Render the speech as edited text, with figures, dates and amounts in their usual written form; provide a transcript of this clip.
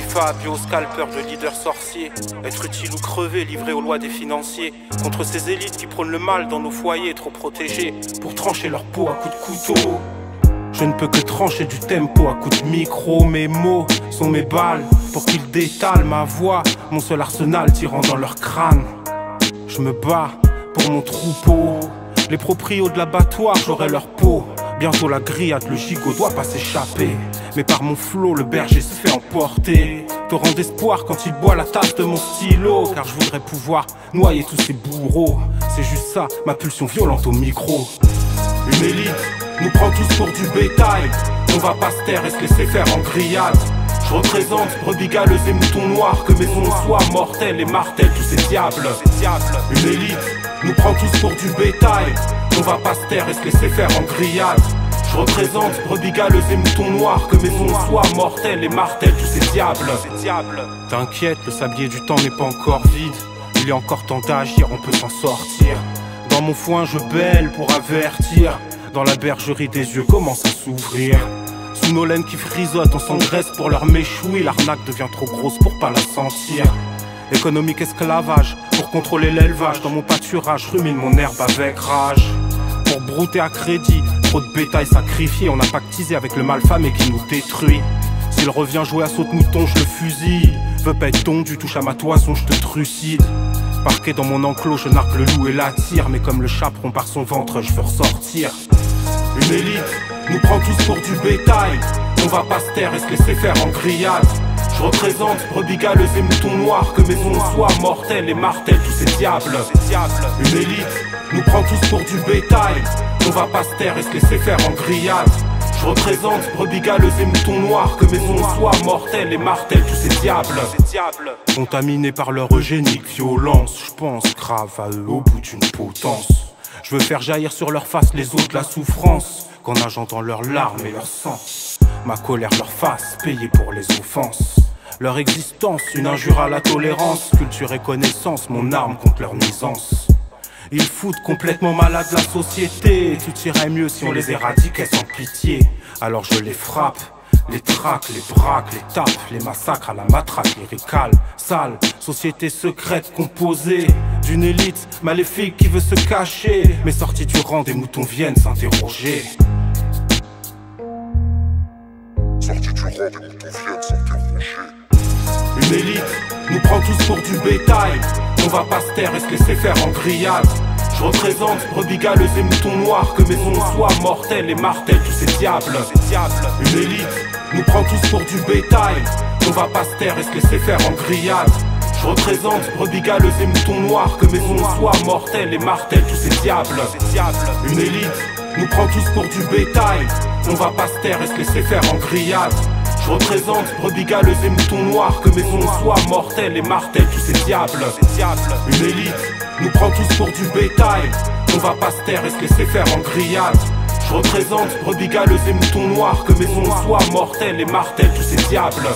Fabio, scalpeur de leader sorcier. Être utile ou crever, livré aux lois des financiers. Contre ces élites qui prônent le mal dans nos foyers trop protégés, pour trancher leur peau à coups de couteau. Je ne peux que trancher du tempo à coups de micro. Mes mots sont mes balles pour qu'ils détalent ma voix, mon seul arsenal tirant dans leur crâne. Je me bats pour mon troupeau. Les proprios de l'abattoir, j'aurai leur peau. Bientôt la grillade, le gigot doit pas s'échapper. Mais par mon flot, le berger se fait emporter. Torrent d'espoir quand il boit la tasse de mon stylo. Car je voudrais pouvoir noyer tous ces bourreaux. C'est juste ça, ma pulsion violente au micro. Une élite nous prend tous pour du bétail. On va pas se taire et se laisser faire en grillade. Je représente brebis galeuses et moutons noirs. Que mes ondes soient mortelles et martèlent tous ces diables. Une élite nous prend tous pour du bétail. On va pas se taire et se laisser faire en grillade. Je représente brebis galeuses et moutons noirs. Que mes ondes soient mortelles et martèlent tous ces diables. T'inquiète, le sablier du temps n'est pas encore vide. Il y a encore temps d'agir, on peut s'en sortir. Dans mon foin je bêle pour avertir. Dans la bergerie des yeux commencent à s'ouvrir. Sous nos laines qui frisottent, on s'engraisse pour leur méchouille. L'arnaque devient trop grosse pour pas la sentir. Économique esclavage, pour contrôler l'élevage. Dans mon pâturage, je rumine mon herbe avec rage. Pour brouter à crédit, trop de bétail sacrifié. On a pactisé avec le malfamé qui nous détruit. S'il revient jouer à saute-mouton, je le fusille. Veux pas être tondu, touche à ma toison, je te trucide. Parqué dans mon enclos, je nargue le loup et l'attire. Mais comme le chaperon par son ventre, je veux ressortir. Une élite nous prend tous pour du bétail. On va pas se taire et se laisser faire en grillade. Je représente brebis galeuses et moutons noirs. Que mes ondes soient mortelles et martèlent tous ces diables. Une élite nous prend tous pour du bétail. On va pas se taire et se laisser faire en grillade. Je représente brebis galeuses et moutons noirs. Que mes ondes soient mortelles et martèlent tous ces diables. Contaminés par leur eugénique violence, je pense grave à eux au bout d'une potence. Je veux faire jaillir sur leur face les eaux de la souffrance, qu'en nageant dans leurs larmes et leur sang. Ma colère leur fasse payer pour les offenses. Leur existence, une injure à la tolérance. Culture et connaissance, mon arme contre leur nuisance. Ils foutent complètement malade la société. Tout irait mieux si on les éradiquait sans pitié. Alors je les frappe, les traque, les braque, les tape, les massacre à la matraque lyricale. Sale, société secrète composée d'une élite maléfique qui veut se cacher. Mais sortis du rang des moutons viennent s'interroger. Sortis du rang des moutons viennent s'interroger. Une élite nous prend tous pour du bétail. On va pas se taire et se laisser faire en grillade. Je représente brebis galeuses et moutons noirs. Que mes ondes soient mortelles et martèlent tous ces diables. Une élite nous prend tous pour du bétail. On va pas se taire et se laisser faire en grillade. Je représente brebis galeuses et moutons noirs. Que mes ondes soient mortelles et martèlent tous ces diables. Une élite nous prend tous pour du bétail. On va pas se taire et se laisser faire en grillade. Je représente brebis galeuses et moutons noirs. Que mes ondes soient mortelles et martèlent tous ces diables. Une élite nous prend tous pour du bétail. On va pas se taire et se laisser faire en grillade. Je représente brebis galeuses et moutons noirs. Que mes ondes soient mortelles et martèlent tous ces diables.